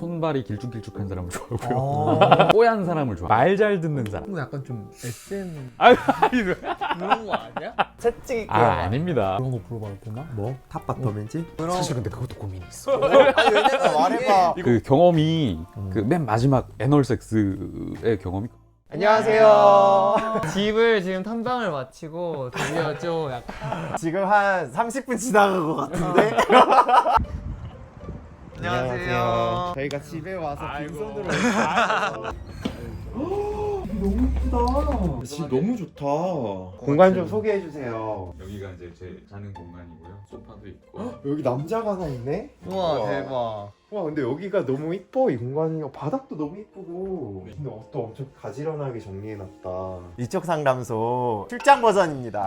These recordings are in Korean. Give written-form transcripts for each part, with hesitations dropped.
손발이 길쭉길쭉한 사람을 좋아하고요. 뽀얀 사람을 좋아. 말 잘 듣는 사람. 약간 좀 SM 아니, 그런 거 아니야? 채찍 있고 아닙니다. 그런 거 물어봐도 되나? 뭐? 탑바텀인지? 사실 근데 그것도 고민이 있어. 아니 왜냐면 말해봐. 그 경험이 그 맨 마지막 애널 섹스의 경험이 안녕하세요. 집을 지금 탐방을 마치고 드디어 좀 약간 지금 한 30분 지나간 것 같은데? 안녕하세요. 저희가 집에 와서 빈손으로 너무 예쁘다. 집 너무 좋다. 공간 좀 소개해 주세요. 여기가 이제 제 자는 공간이고요. 소파도 있고. 여기 남자가 하나 있네? 우와 대박. 와 근데 여기가 너무 이뻐. 이 공간이 바닥도 너무 이쁘고 근데 옷도 엄청 가지런하게 정리해놨다. 이쪽 상담소 출장 버전입니다.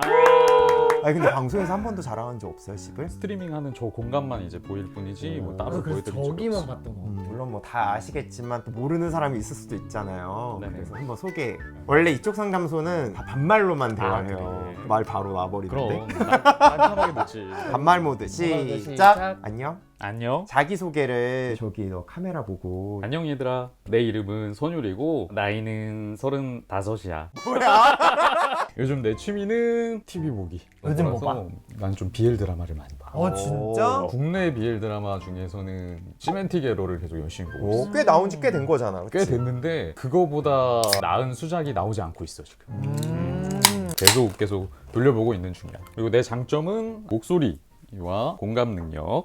아니 근데 방송에서 한 번도 자랑한 적 없어요 집을? 스트리밍하는 저 공간만 이제 보일 뿐이지 뭐 따로 그래서 보여드린 적이 저기만 없어. 봤던 거 같아. 물론 뭐 다 아시겠지만 또 모르는 사람이 있을 수도 있잖아요. 네네. 그래서 한번 소개. 원래 이쪽 상담소는 다 반말로만 대화해요. 그래. 말 바로 나버리는데. 그럼 깜깜하게 듣지. 반말 모드 시작. 시작. 안녕. 안녕. 자기 소개를 저기 너 카메라 보고. 안녕 얘들아. 내 이름은 선율이고 나이는 35이야. 뭐야? 요즘 내 취미는 TV 보기. 요즘 뭐 봐? 난 좀 BL 드라마를 많이 봐. 진짜? 국내 BL 드라마 중에서는 시멘티게로를 계속 열심히 보고 있어. 오, 꽤 나온 지 꽤 된 거잖아. 꽤 그치? 됐는데 그거보다 나은 수작이 나오지 않고 있어 지금. 계속 돌려보고 있는 중이야. 그리고 내 장점은 목소리와 공감 능력.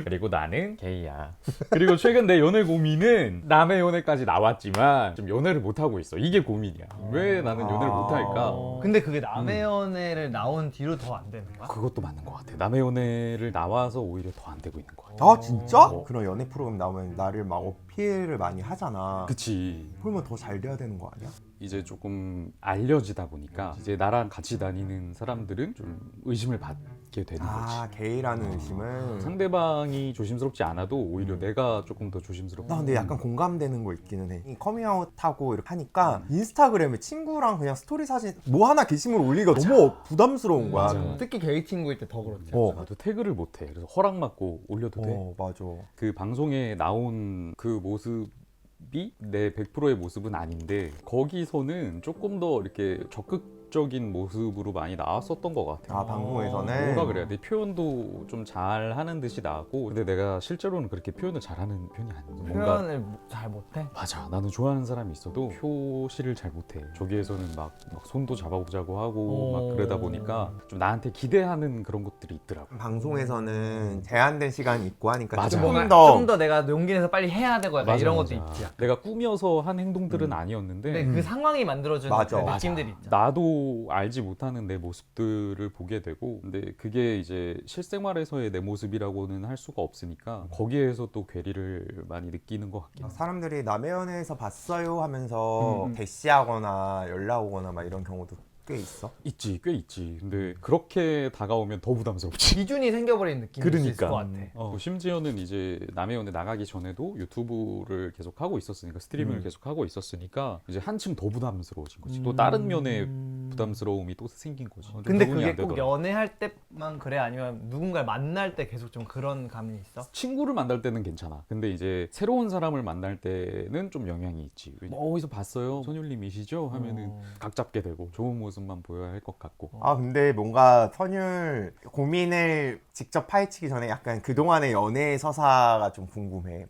그리고 나는 게이야. 그리고 최근 내 연애 고민은 남의 연애까지 나왔지만 좀 연애를 못 하고 있어. 이게 고민이야. 왜 나는 연애를 못 할까? 근데 그게 남의 연애를 나온 뒤로 더 안 되는 거야? 그것도 맞는 것 같아. 남의 연애를 나와서 오히려 더 안 되고 있는 것 같아. 아 진짜? 어. 그런 연애 프로그램 나오면 나를 막 어필을 많이 하잖아. 그치. 그러면 더 잘 돼야 되는 거 아니야? 이제 조금 알려지다 보니까 이제 나랑 같이 다니는 사람들은 좀 의심을 받게 되는 아 거지. 게이라는 의심을. 상대방이 조심스럽지 않아도 오히려 내가 조금 더 조심스럽고. 나 근데 약간 공감되는 거 있기는 해. 이 커밍아웃하고 이렇게 하니까 인스타그램에 친구랑 그냥 스토리 사진 뭐 하나 게시물 올리기가 너무 부담스러운 거야. 맞아. 특히 게이 친구일 때 더 그렇지. 나도 태그를 못해. 그래서 허락 받고 올려도 돼. 맞아. 그 방송에 나온 그 모습이 내 100%의 모습은 아닌데 거기서는 조금 더 이렇게 적극적인 모습으로 많이 나왔었던 것 같아. 아 방송에서는 뭐라 그래야 돼? 표현도 좀 잘하는 듯이 나왔고 근데 내가 실제로는 그렇게 표현을 잘하는 편이 아니야. 뭔가 표현을 잘 못해? 맞아. 나는 좋아하는 사람이 있어도 표시를 잘 못해. 저기에서는 막 손도 잡아보자고 하고 막 그러다 보니까 좀 나한테 기대하는 그런 것들이 있더라고. 방송에서는 제한된 시간이 있고 하니까 맞아. 조금 좀 더 더 내가 용기 내서 빨리 해야 되고 약간 이런 것도 있지. 내가 꾸며서 한 행동들은 아니었는데 근데 그 상황이 만들어주는 맞아. 그 맞아. 느낌들이 있잖아. 나도 알지 못하는 내 모습들을 보게 되고 근데 그게 이제 실생활에서의 내 모습이라고는 할 수가 없으니까 거기에서 또 괴리를 많이 느끼는 것 같긴 해. 사람들이 남의 연애에서 봤어요 하면서 대시하거나 연락 오거나 막 이런 경우도 꽤 있어. 있지, 꽤 있지. 근데 그렇게 다가오면 더 부담스럽지. 기준이 생겨버린 느낌이 있을 것 같아. 심지어는 이제 남의 연애 나가기 전에도 유튜브를 계속 하고 있었으니까 스트리밍을 계속 하고 있었으니까 이제 한층 더 부담스러워진 거지. 또 다른 면의 부담스러움이 또 생긴 거지. 근데 적응이 그게 안 꼭 되더라고. 연애할 때만 그래? 아니면 누군가를 만날 때 계속 좀 그런 감이 있어? 친구를 만날 때는 괜찮아. 근데 이제 새로운 사람을 만날 때는 좀 영향이 있지. 어디서 봤어요? 선율님이시죠? 하면은 각 잡게 되고 좋은 모습만 보여야 할 것 같고. 아 근데 뭔가 선율 고민을 직접 파헤치기 전에 약간 그동안의 연애 서사가 좀 궁금해.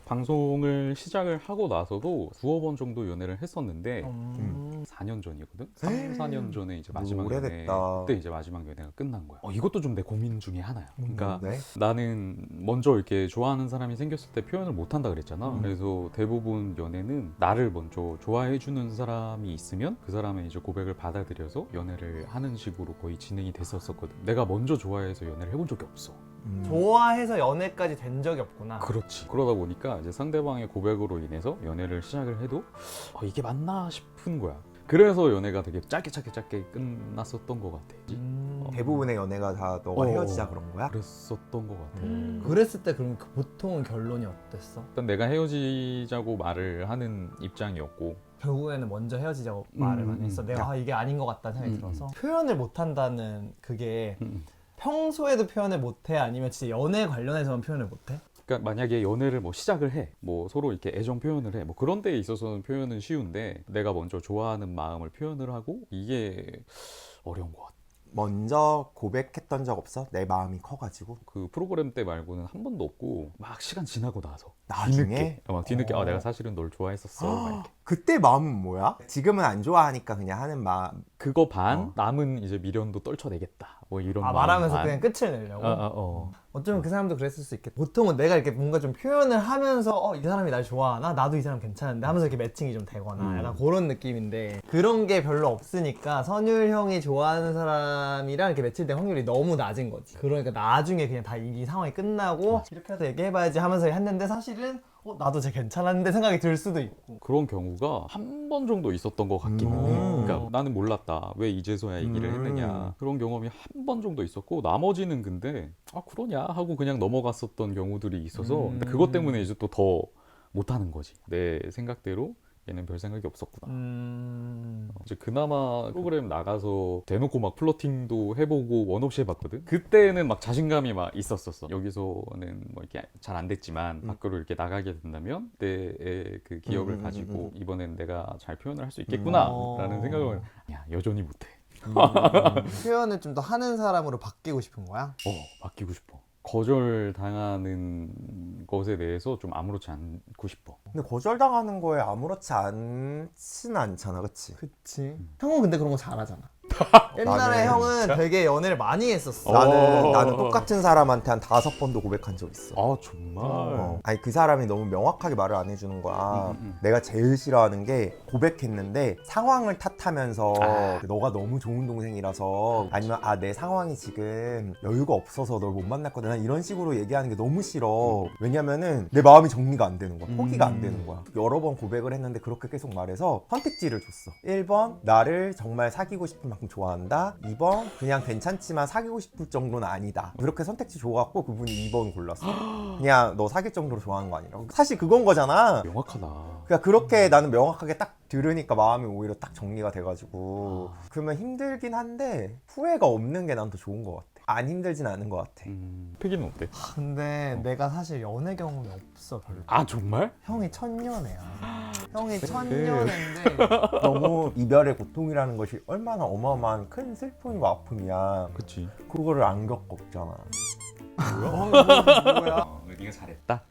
방송을 시작을 하고 나서도 두어 번 정도 연애를 했었는데 4년 전이거든? 3, 4년 전에 이제 마지막 오래됐다. 연애 그때 이제 마지막 연애가 끝난 거야. 이것도 좀 내 고민 중에 하나야. 그러니까 네? 나는 먼저 이렇게 좋아하는 사람이 생겼을 때 표현을 못 한다 그랬잖아. 그래서 대부분 연애는 나를 먼저 좋아해 주는 사람이 있으면 그 사람의 이제 고백을 받아들여서 연애를 하는 식으로 거의 진행이 됐었거든. 내가 먼저 좋아해서 연애를 해본 적이 없어. 좋아해서 연애까지 된 적이 없구나. 그렇지. 그러다 보니까 이제 상대방의 고백으로 인해서 연애를 시작을 해도 이게 맞나 싶은 거야. 그래서 연애가 되게 짧게 끝났었던 것 같아. 대부분의 연애가 다 너가 헤어지자 그런 거야? 그랬었던 것 같아. 그랬을 때 그럼 보통은 결론이 어땠어? 일단 내가 헤어지자고 말을 하는 입장이었고 결국에는 먼저 헤어지자고 말을 많이 했어. 내가 이게 아닌 것 같다는 생각이 들어서 표현을 못한다는 그게 평소에도 표현을 못해? 아니면 진짜 연애 관련해서만 표현을 못해? 그러니까 만약에 연애를 뭐 시작을 해, 뭐 서로 이렇게 애정 표현을 해, 뭐 그런 데에 있어서는 표현은 쉬운데 내가 먼저 좋아하는 마음을 표현을 하고 이게 어려운 것 같아. 먼저 고백했던 적 없어? 내 마음이 커가지고. 그 프로그램 때 말고는 한 번도 없고 막 시간 지나고 나서 나중에? 뒤늦게 막 뒤늦게 아 내가 사실은 널 좋아했었어 막 이렇게. 그때 마음은 뭐야? 지금은 안 좋아하니까 그냥 하는 마음. 그거 반 남은 이제 미련도 떨쳐내겠다 뭐 이런 아 마음 말하면서 반. 그냥 끝을 내려고. 어. 어쩌면 그 사람도 그랬을 수 있겠다. 보통은 내가 이렇게 뭔가 좀 표현을 하면서 이 사람이 날 좋아하나? 나도 이 사람 괜찮은데 하면서 이렇게 매칭이 좀 되거나 약간 그런 느낌인데 그런 게 별로 없으니까 선율 형이 좋아하는 사람이랑 이렇게 매칭될 확률이 너무 낮은 거지. 그러니까 나중에 그냥 다 이 상황이 끝나고 이렇게 해서 얘기해봐야지 하면서 했는데 사실은 나도 쟤 괜찮았는데 생각이 들 수도 있고. 그런 경우가 한 번 정도 있었던 것 같기는 해. 그러니까 나는 몰랐다. 왜 이제서야 얘기를 했느냐. 그런 경험이 한 번 정도 있었고 나머지는 근데 아 그러냐 하고 그냥 넘어갔었던 경우들이 있어서 그것 때문에 이제 또 더 못하는 거지. 내 생각대로 얘는 별 생각이 없었구나. 이제 그나마 프로그램 나가서 대놓고 막 플러팅도 해보고 원 없이 해봤거든. 그때는 막 자신감이 막 있었었어. 여기서는 뭐 이렇게 잘 안 됐지만 밖으로 이렇게 나가게 된다면 그때의 그 기억을 가지고 이번엔 내가 잘 표현을 할 수 있겠구나라는 생각을 야 여전히 못해. 표현을 좀 더 하는 사람으로 바뀌고 싶은 거야? 바뀌고 싶어. 거절 당하는 것에 대해서 좀 아무렇지 않고 싶어. 근데 거절당하는 거에 아무렇지 않진 않잖아, 그치? 그치. 형은 근데 그런 거 잘하잖아. 옛날에 나는 형은 되게 연애를 많이 했었어. 나는 똑같은 사람한테 한 5번도 고백한 적 있어. 아 정말? 아니 그 사람이 너무 명확하게 말을 안 해주는 거야. 내가 제일 싫어하는 게 고백했는데 상황을 탓하면서 너가 너무 좋은 동생이라서 아니면 내 상황이 지금 여유가 없어서 널 못 만날 거다 난 이런 식으로 얘기하는 게 너무 싫어. 왜냐면은 내 마음이 정리가 안 되는 거야. 포기가 안 되는 거야. 여러 번 고백을 했는데 그렇게 계속 말해서 선택지를 줬어. 1번 나를 정말 사귀고 싶은 만큼 좋아한다. 2번 그냥 괜찮지만 사귀고 싶을 정도는 아니다. 그렇게 선택지 줘갖고 그분이 2번 골랐어. 그냥 너 사귈 정도로 좋아하는 거 아니라고. 사실 그건 거잖아. 명확하다. 그러니까 그렇게 나는 명확하게 딱 들으니까 마음이 오히려 딱 정리가 돼가지고 그러면 힘들긴 한데 후회가 없는 게 난 더 좋은 것 같아. 안 힘들진 않은 것 같아. 패기는 어때? 근데 내가 사실 연애 경험이 없어 별로. 아 정말? 형이 천년애야. 형이 천년애인데 너무 이별의 고통이라는 것이 얼마나 어마어마한 큰 슬픔이고 아픔이야. 그치. 그거를 안 겪었잖아. 뭐야? 네가 잘했다.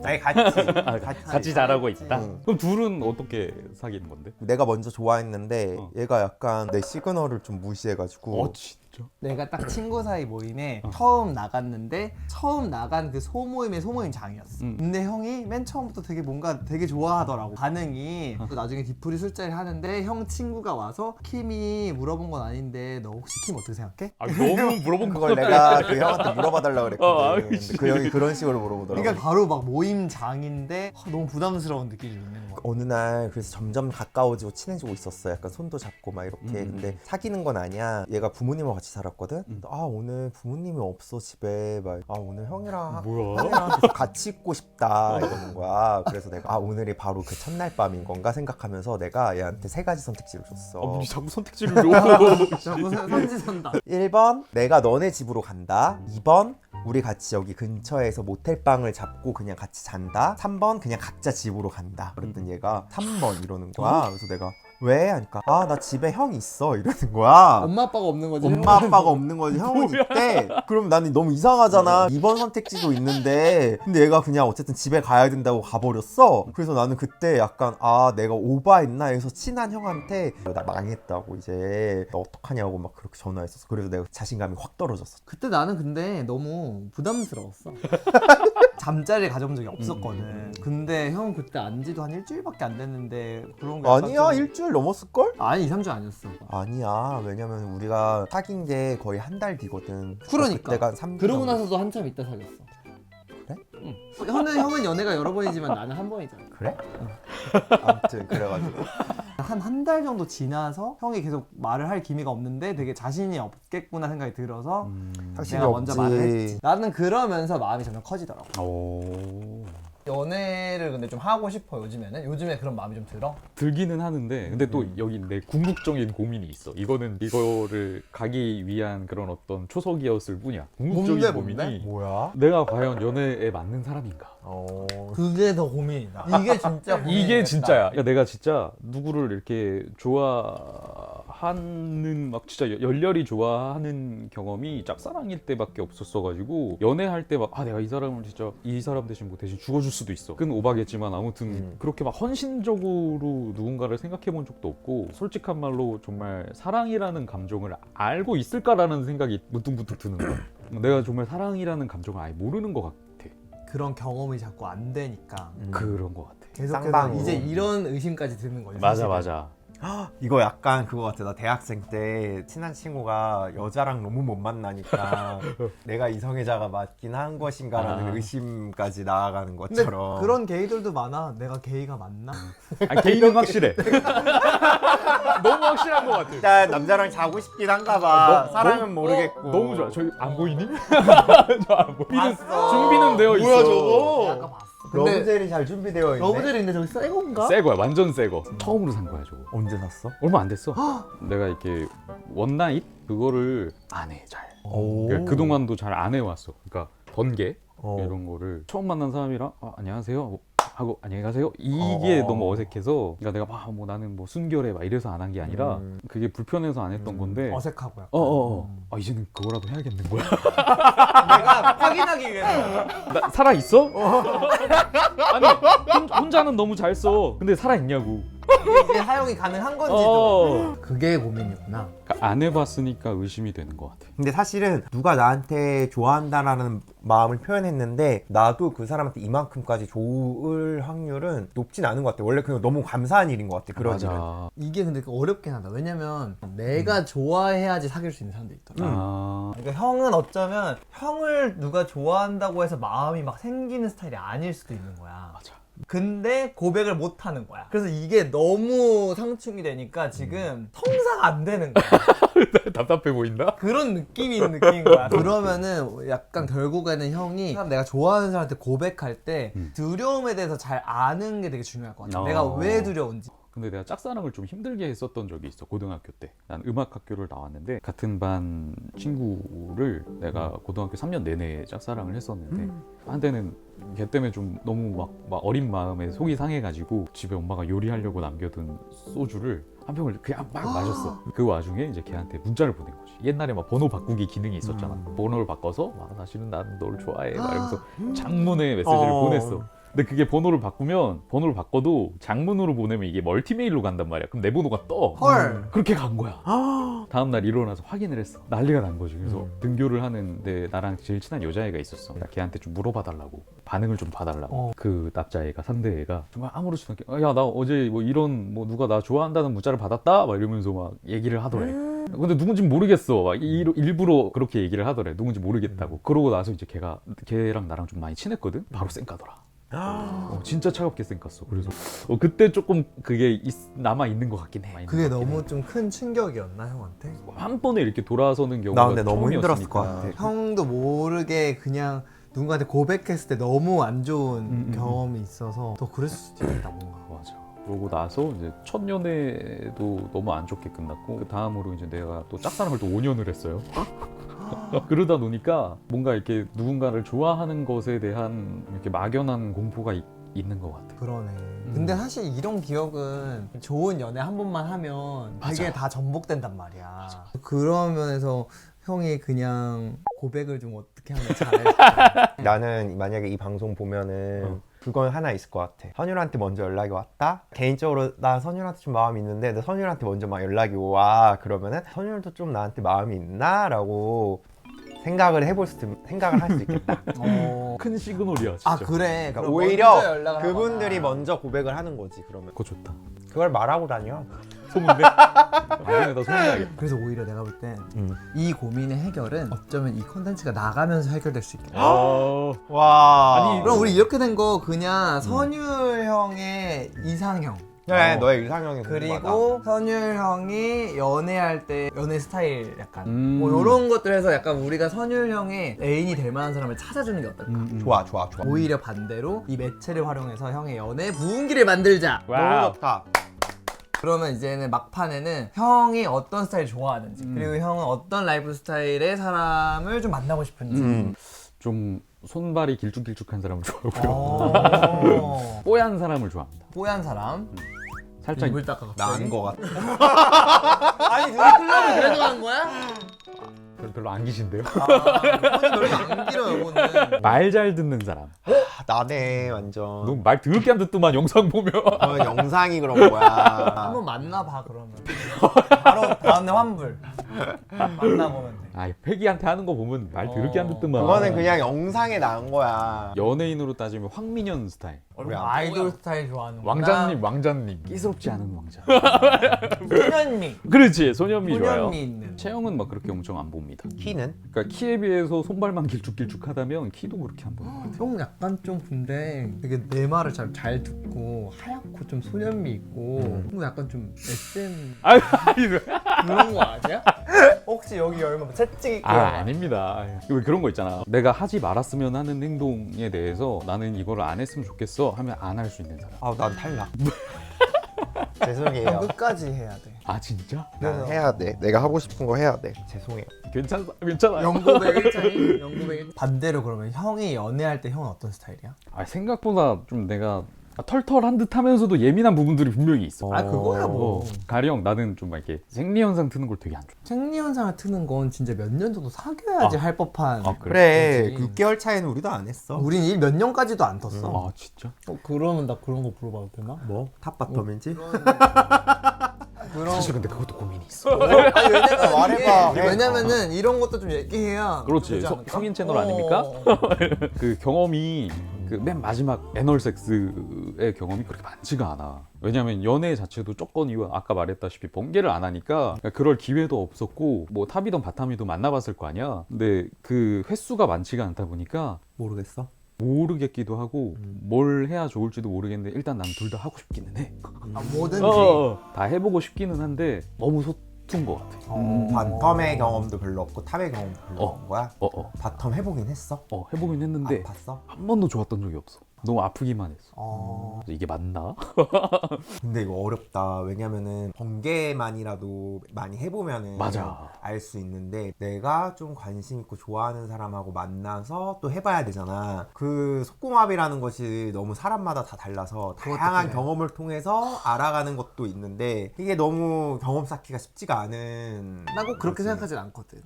아니 같이 잘하고 있다. 응. 그럼 둘은 어떻게 사귀는 건데? 내가 먼저 좋아했는데 얘가 약간 내 시그널을 좀 무시해가지고 진짜? 내가 딱 친구 사이 모임에 처음 나갔는데 처음 나간 그 소모임의 소모임장이었어. 근데 형이 맨 처음부터 되게 뭔가 되게 좋아하더라고. 반응이. 또 나중에 뒤풀이 술자리 하는데 형 친구가 와서 킴이 물어본 건 아닌데 너 혹시 킴 어떻게 생각해? 너무 물어본 그걸 내가 그 형한테 물어봐달라 그랬거든. 근데 그치. 그 형이 그런 식으로 물어보더라고. 그러니까 바로 막 모임장인데 너무 부담스러운 느낌이 있는 거야. 어느 날 그래서 점점 가까워지고 친해지고 있었어. 약간 손도 잡고 막 이렇게. 근데 사귀는 건 아니야. 얘가 부모님하고 같이 살았거든. 오늘 부모님이 없어 집에. 막 오늘 형이랑 계속 같이 있고 싶다 이러는 거야. 그래서 내가 오늘이 바로 그 첫날 밤인 건가 생각하면서 내가 얘한테 3가지 선택지를 줬어. 자꾸 선택지를 줘. 자꾸 선지선다. 1번 내가 너네 집으로 간다. 2번 우리 같이 여기 근처에서 모텔방을 잡고 그냥 같이 잔다. 3번 그냥 각자 집으로 간다. 그랬더니 얘가 3번 이러는 거야. 그래서 내가 왜? 하니까 나 집에 형 있어 이러는 거야. 엄마 아빠가 없는 거지. 엄마 아빠가 없는 거지. 형은 있대. 그럼 나는 너무 이상하잖아. 2번 선택지도 있는데 근데 얘가 그냥 어쨌든 집에 가야 된다고 가버렸어. 그래서 나는 그때 약간 내가 오바했나 해서 친한 형한테 나 망했다고 이제 나 어떡하냐고 막 그렇게 전화했었어. 그래서 내가 자신감이 확 떨어졌어. 그때 나는 근데 너무 부담스러웠어. 잠자리를 가져본 적이 없었거든. 근데 형 그때 안지도 한 일주일밖에 안 됐는데 그런 게 아니야 일주일 넘었을걸? 아니 2, 3주 아니었어. 아니야 왜냐면 우리가 사귄 게 거의 한 달 뒤거든. 그러니까. 그때가 3주 그러고 나서도 한참 있다 사귀었어. 그래? 응. 형은 연애가 여러 번이지만 나는 한 번이잖아. 그래? 아무튼 그래가지고 한 달 정도 지나서 형이 계속 말을 할 기미가 없는데 되게 자신이 없겠구나 생각이 들어서 확실히 내가 먼저 없지. 말을 했지. 나는 그러면서 마음이 점점 커지더라고. 연애를 근데 좀 하고 싶어 요즘에는? 요즘에 그런 마음이 좀 들어? 들기는 하는데 근데 또 여기 내 궁극적인 고민이 있어. 이거를 가기 위한 그런 어떤 초석이었을 뿐이야. 궁극적인 뭔데? 고민이 뭐야? 내가 과연 연애에 맞는 사람인가? 그게 더 고민이다. 이게 진짜 고민이겠다. 이게 진짜야. 야, 내가 진짜 누구를 이렇게 좋아하는 막 진짜 열렬히 좋아하는 경험이 짝사랑일 때밖에 없었어가지고 연애할 때 막 내가 이 사람을 진짜 이 사람 대신 뭐 대신 죽어줄 수도 있어. 그건 오바겠지만 아무튼 그렇게 막 헌신적으로 누군가를 생각해본 적도 없고 솔직한 말로 정말 사랑이라는 감정을 알고 있을까라는 생각이 문득문득 드는 거야. 내가 정말 사랑이라는 감정을 아예 모르는 것 같아. 그런 경험이 자꾸 안 되니까 그런 것 같아. 계속해서 쌍방으로. 이제 이런 의심까지 드는 거지. 맞아 사실은. 맞아. 이거 약간 그거 같아. 나 대학생 때 친한 친구가 여자랑 너무 못 만나니까 내가 이성애자가 맞긴 한 것인가라는 의심까지 나아가는 근데 것처럼. 그런 게이들도 많아. 내가 게이가 맞나? 개인은 확실해. 너무 확실한 것 같아. 일단 남자랑 자고 싶긴 한가 봐. 사랑은 모르겠고. 너무 좋아. 저기 안 보이니? 저 안 보이는 봤어. 준비는 되어 있어. 뭐야 저거? 내가 아까 봤어. 근데 러브젤이 잘 준비되어 있네. 러브젤인데 저기 새 건가? 새 거야. 완전 새 거. 처음으로 산 거야 저거. 언제 샀어? 얼마 안 됐어. 내가 이렇게 원나잇 그거를 안 해 잘. 오. 그러니까 그동안도 잘 안 해왔어. 그러니까 번개 어. 이런 거를 처음 만난 사람이랑 안녕하세요 하고 안녕히 가세요 이게 너무 어색해서 그러니까 내가 막 뭐 나는 뭐 순결해 막 이래서 안 한 게 아니라 그게 불편해서 안 했던 건데 어색하고 약간. 이제는 그거라도 해야겠는 거야. 내가 확인하기 위해서. 나 살아 있어? 아니 혼자는 너무 잘 써. 근데 살아 있냐고. 이게 사용이 가능한 건지도. 그게 고민이구나. 그러니까 안 해봤으니까 의심이 되는 것 같아. 근데 사실은 누가 나한테 좋아한다라는 마음을 표현했는데 나도 그 사람한테 이만큼까지 좋을 확률은 높진 않은 것 같아. 원래 그냥 너무 감사한 일인 것 같아. 그런 일은. 맞아. 이게 근데 어렵긴 하다. 왜냐면 내가 좋아해야지 사귈 수 있는 사람도 있더라. 그러니까 형은 어쩌면 형을 누가 좋아한다고 해서 마음이 막 생기는 스타일이 아닐 수도 있는 거야. 맞아. 근데 고백을 못 하는 거야. 그래서 이게 너무 상충이 되니까 지금 성사가 안 되는 거야. 답답해 보인다? 그런 느낌이 있는 느낌인 거야. 그러면은 약간 결국에는 형이 내가 좋아하는 사람한테 고백할 때 두려움에 대해서 잘 아는 게 되게 중요할 것 같아. 내가 왜 두려운지. 근데 내가 짝사랑을 좀 힘들게 했었던 적이 있어. 고등학교 때. 난 음악학교를 나왔는데 같은 반 친구를 내가 고등학교 3년 내내 짝사랑을 했었는데 한때는 걔 때문에 좀 너무 막 어린 마음에 속이 상해가지고 집에 엄마가 요리하려고 남겨둔 소주를 한 병을 그냥 막 마셨어. 그 와중에 이제 걔한테 문자를 보낸 거지. 옛날에 막 번호 바꾸기 기능이 있었잖아. 번호를 바꿔서 사실은 난 너를 좋아해 막 이러면서 장문의 메시지를 보냈어. 근데 그게 번호를 바꿔도 장문으로 보내면 이게 멀티메일로 간단 말이야. 그럼 내 번호가 떠. 헐. 그렇게 간 거야. 다음날 일어나서 확인을 했어. 난리가 난 거지. 그래서 등교를 하는데 나랑 제일 친한 여자애가 있었어. 나 걔한테 좀 물어봐달라고. 반응을 좀 봐달라고. 그 남자애가 상대애가 정말 아무렇지도 않게 야 나 어제 뭐 이런 뭐 누가 나 좋아한다는 문자를 받았다? 막 이러면서 막 얘기를 하더래. 근데 누군지 모르겠어. 막 일부러 그렇게 얘기를 하더래. 누군지 모르겠다고. 그러고 나서 이제 걔랑 나랑 좀 많이 친했거든. 바로 쌩까더라. 진짜 차갑게 쌩깠어. 그래서 그때 조금 그게 남아 있는 것 같긴 해. 그게 너무 좀 큰 충격이었나 형한테? 한 번에 이렇게 돌아서는 경우가 나 근데 너무 힘들었을 것 처음이었으니까. 같아. 형도 모르게 그냥 누군가한테 고백했을 때 너무 안 좋은 경험이 있어서 더 그랬을 수도 있겠다 뭔가. 맞아. 그러고 나서 이제 첫 연애도 너무 안 좋게 끝났고 그 다음으로 이제 내가 또 짝사랑을 또 5년을 했어요. 그러다 보니까 뭔가 이렇게 누군가를 좋아하는 것에 대한 이렇게 막연한 공포가 있는 것 같아. 그러네. 근데 사실 이런 기억은 좋은 연애 한 번만 하면 되게 맞아. 다 전복된단 말이야. 그런 면에서 형이 그냥 고백을 좀 어떻게 하면 잘할까? 나는 만약에 이 방송 보면은 그건 하나 있을 것 같아. 선율한테 먼저 연락이 왔다? 개인적으로 나 선율한테 좀 마음이 있는데 나 선율한테 먼저 막 연락이 와. 그러면은 선율도 좀 나한테 마음이 있나? 라고 생각을 할 수 있겠다. 큰 시그널이야 진짜. 아 그래. 그러니까 그럼 오히려 먼저 연락을 그분들이 하거나. 먼저 고백을 하는 거지. 그러면 그거 좋다. 그걸 말하고 다녀. 소문내? 나중에다 소문내야겠다. 그래서 오히려 내가 볼 땐 이 고민의 해결은 어쩌면 이 컨텐츠가 나가면서 해결될 수 있겠다. 와. 아니, 그럼 우리 이렇게 된 거 그냥 선율 형의 이상형 그래 너의 이상형이 그리고 선율 형이 연애할 때 연애 스타일 약간 음. 뭐 이런 것들 해서 약간 우리가 선율 형의 애인이 될 만한 사람을 찾아주는 게 어떨까? 좋아. 오히려 반대로 이 매체를 활용해서 형의 연애 부흥기를 만들자. 너무 좋다. 그러면 이제는 막판에는 형이 어떤 스타일 좋아하는지 그리고 형은 어떤 라이프 스타일의 사람을 좀 만나고 싶은지. 좀 손발이 길쭉길쭉한 사람을 좋아하고요. 어. 뽀얀 사람을 좋아합니다. 뽀얀 사람. 살짝 입을 닦아 갑자기. 나은 거 같아. 아니 둘이 클럽을 그래도 가는 거야? 별로 안 기신데요? 손이 별로 안 길어요 이거는. 말 잘 듣는 사람. 나네 완전. 너 말 더럽게 안 듣더만 영상 보면. 영상이 그런 거야. 한번 만나봐 그러면. 바로 다음날 환불. 만나보면 돼. 아, 패기한테 하는 거 보면 말 더럽게 안 듣더만. 그거는 그냥 영상에 나온 거야. 연예인으로 따지면 황민현 스타일. 아이돌 스타일 좋아하는구나. 왕자님. 끼스럽지 않은 왕자. 소년미. 그렇지, 소년미 좋아요. 소년미 있는. 체형은 막 그렇게 엄청 안 봅니다. 키는? 그러니까 키에 비해서 손발만 길쭉길쭉하다면 키도 그렇게 안 보여요. 형 약간 좀 근데 되게 내 말을 잘 듣고 하얗고 좀 소년미 있고 그리고 약간 좀 SM 아니, 그런 거 아니야? 혹시 여기 열면 채찍 있고 아닙니다. 왜 그런 거 있잖아. 내가 하지 말았으면 하는 행동에 대해서 나는 이거를 안 했으면 좋겠어 하면 안 할 수 있는 사람. 난 탈락. 형 죄송해요. 끝까지 해야 돼. 아, 진짜? 난 해야 돼. 내가 하고 싶은 거 해야 돼. 죄송해요. 괜찮아요. 영고백 1차이 영고백 1 반대로 그러면 형이 연애할 때 형은 어떤 스타일이야? 아, 생각보다 좀 내가 털털한 듯 하면서도 예민한 부분들이 분명히 있어. 아 그거야 뭐. 가령 나는 좀 막 이렇게 생리현상 트는 걸 되게 안 좋아. 생리현상을 트는 건 진짜 몇 년 정도 사귀어야지 할 법한. 그래. 그치. 6개월 차이는 우리도 안 했어. 우린 일 몇 년까지도 안 텄어. 아, 진짜? 그러면 나 그런 거 물어봐도 되나? 뭐? 탑바텀인지? 그런. 사실 근데 그것도 고민이 있어. 아니, 왜냐면 말해봐. 이게 왜냐면은 이런 것도 좀 얘기해야. 그렇지. 되지 않을까? 성인 채널 아닙니까? 그 경험이 그 맨 마지막 애널 섹스의 경험이 그렇게 많지가 않아. 왜냐면 연애 자체도 조건 이유 아까 말했다시피 번개를 안 하니까 그럴 기회도 없었고 뭐 탑이든 바텀이든 만나봤을 거 아니야. 근데 그 횟수가 많지가 않다 보니까 모르겠어. 모르겠기도 하고 뭘 해야 좋을지도 모르겠는데 일단 난 둘 다 하고 싶기는 해. 아, 뭐든지. 다 해보고 싶기는 한데 너무 소툰 것 같아. 바텀의 경험도 별로 없고 탑의 경험도 별로 없는 거야? 바텀 해보긴 했어? 해보긴 했는데 봤어? 한 번도 좋았던 적이 없어. 너무 아프기만 했어. 어. 이게 맞나? 근데 이거 어렵다. 왜냐면은 번개만이라도 많이 해보면은 맞아. 알 수 있는데 내가 좀 관심 있고 좋아하는 사람하고 만나서 또 해봐야 되잖아. 그 속궁합이라는 것이 너무 사람마다 다 달라서 다양한 그래. 경험을 통해서 알아가는 것도 있는데 이게 너무 경험 쌓기가 쉽지가 않은. 난 꼭 그렇게 거지. 생각하진 않거든.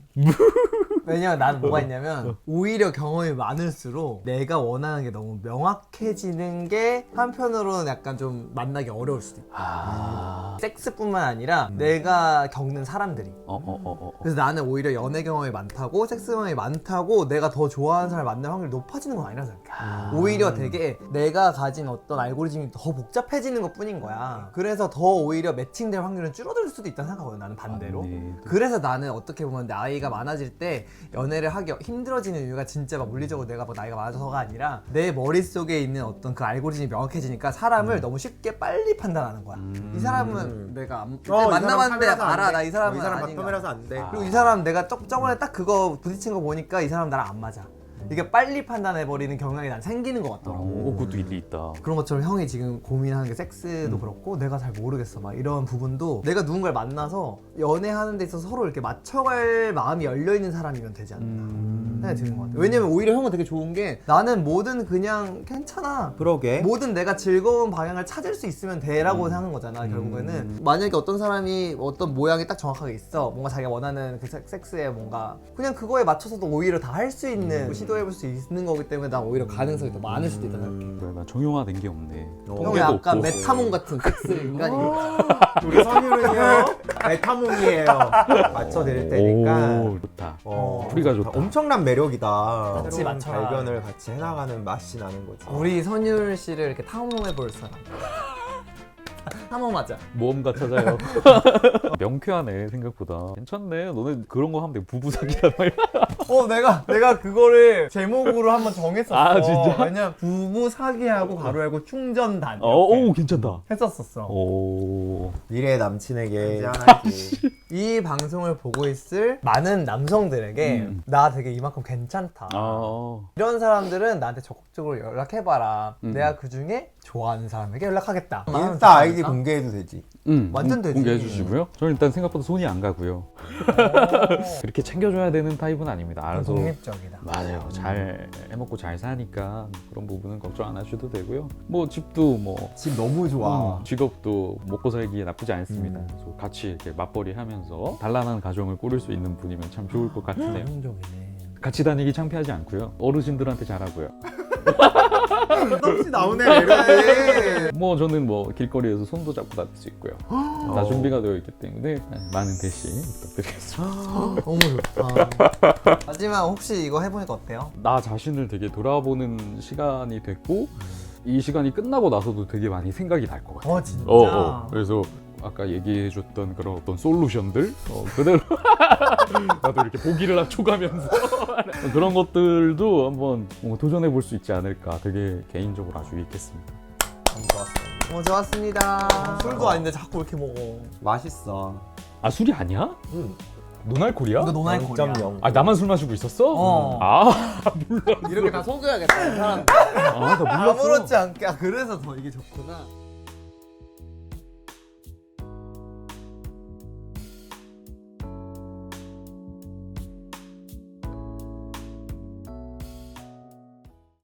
왜냐면 나는 뭐가 있냐면 오히려 경험이 많을수록 내가 원하는 게 너무 명확해지는 게 한편으로는 약간 좀 만나기 어려울 수도 있고 섹스뿐만 아니라 내가 겪는 사람들이 그래서 나는 오히려 연애 경험이 많다고 섹스 경험이 많다고 내가 더 좋아하는 사람을 만날 확률이 높아지는 건 아니라 생각해. 오히려 되게 내가 가진 어떤 알고리즘이 더 복잡해지는 것 뿐인 거야. 그래서 더 오히려 매칭될 확률은 줄어들 수도 있다는 생각하거든 나는 반대로. 그래서 나는 어떻게 보면 나이가 많아질 때 연애를 하기 힘들어지는 이유가 진짜 막 물리적으로 내가 뭐 나이가 많아져서가 아니라 내 머릿속에 있는 어떤 그 알고리즘이 명확해지니까 사람을 너무 쉽게 빨리 판단하는 거야. 이 사람은 내가 만나봤는데 알아 나 이 사람은 이 사람 아닌가. 바텀이라서 안 돼. 그리고 이 사람 내가 저번에 딱 그거 부딪힌 거 보니까 이 사람 나랑 안 맞아. 이게 빨리 판단해버리는 경향이 난 생기는 것 같더라고. 그것도 일리 있다. 그런 것처럼 형이 지금 고민하는 게 섹스도 그렇고 내가 잘 모르겠어 막 이런 부분도 내가 누군가를 만나서 연애하는 데 있어서 서로 이렇게 맞춰갈 마음이 열려있는 사람이면 되지 않나 생각이 드는 것 같아. 왜냐면 오히려 형은 되게 좋은 게 나는 뭐든 그냥 괜찮아. 그러게. 뭐든 내가 즐거운 방향을 찾을 수 있으면 돼라고 하는 거잖아. 결국에는 만약에 어떤 사람이 어떤 모양이 딱 정확하게 있어 뭔가 자기가 원하는 그 섹스에 뭔가 그냥 그거에 맞춰서도 오히려 다 할 수 있는 시도해볼 수 있는 거기 때문에 난 오히려 가능성이 더 많을 수도 있다 생각해. 그래, 나 정형화된 게 없네. 형은 번개도 약간 없고. 메타몬 같은 섹스 인간이거든. 우리 선율은요 메타몽이에요. 맞춰드릴 테니까. 오, 좋다. 어, 우리가 좋다. 엄청난 매력이다. 같이 새로운 맞춰라. 발견을 같이 해나가는 맛이 나는 거지. 우리 선율 씨를 이렇게 탐험해볼 사람. 탐험하자. 모험가 찾아요. 명쾌하네 생각보다. 괜찮네. 너네 그런 거 하면 돼. 부부 사기란 말이야. 내가 그거를 제목으로 한번 정했었어. 아, 진짜? 왜냐면 부부 사기하고 가로 열고 충전단 오, 괜찮다. 했었었어. 오. 미래의 남친에게 이 방송을 보고 있을 많은 남성들에게 나 되게 이만큼 괜찮다. 이런 사람들은 나한테 적극적으로 연락해봐라. 내가 그 중에 좋아하는 사람에게 연락하겠다. 인스타 아이디 공개해도 되지. 완전 되지. 공개해 주시고요. 저는 일단 생각보다 손이 안 가고요. 그렇게 챙겨줘야 되는 타입은 아닙니다. 알아서. 독립적이다. 맞아요. 잘 해먹고 잘 사니까 그런 부분은 걱정 안 하셔도 되고요. 뭐 집도 뭐 집 너무 좋아. 직업도 먹고 살기에 나쁘지 않습니다. 그래서 같이 이렇게 맞벌이 하면서 단란한 가정을 꾸릴 수 있는 분이면 참 좋을 것 같은데요. 긍정적이네. 같이 다니기 창피하지 않고요. 어르신들한테 잘하고요. 끝없이 나오네 매력이. 뭐 저는 뭐 길거리에서 손도 잡고 다닐 수 있고요. 다 준비가 되어 있기 때문에 많은 대시 부탁드리겠습니다. 너무 좋다. 하지만 혹시 이거 해보니까 어때요? 나 자신을 되게 돌아보는 시간이 됐고 이 시간이 끝나고 나서도 되게 많이 생각이 날 것 같아요. 진짜? 그래서 아까 얘기해줬던 그런 어떤 솔루션들 그대로 나도 이렇게 보기를 낮춰가면서 그런 것들도 한번 도전해볼 수 있지 않을까 되게 개인적으로 아주 유익했습니다. 너무 좋았어. 좋았습니다. 술도 아닌데 자꾸 이렇게 먹어. 맛있어. 아 술이 아니야? 응. 노날콜이야? 이거 노날콜이야. 0.0. 아 나만 술 마시고 있었어? 어. 아 이렇게 다 속여야겠다. 이 사람들. 나 몰랐어. 아무렇지 않게. 그래서 더 이게 좋구나.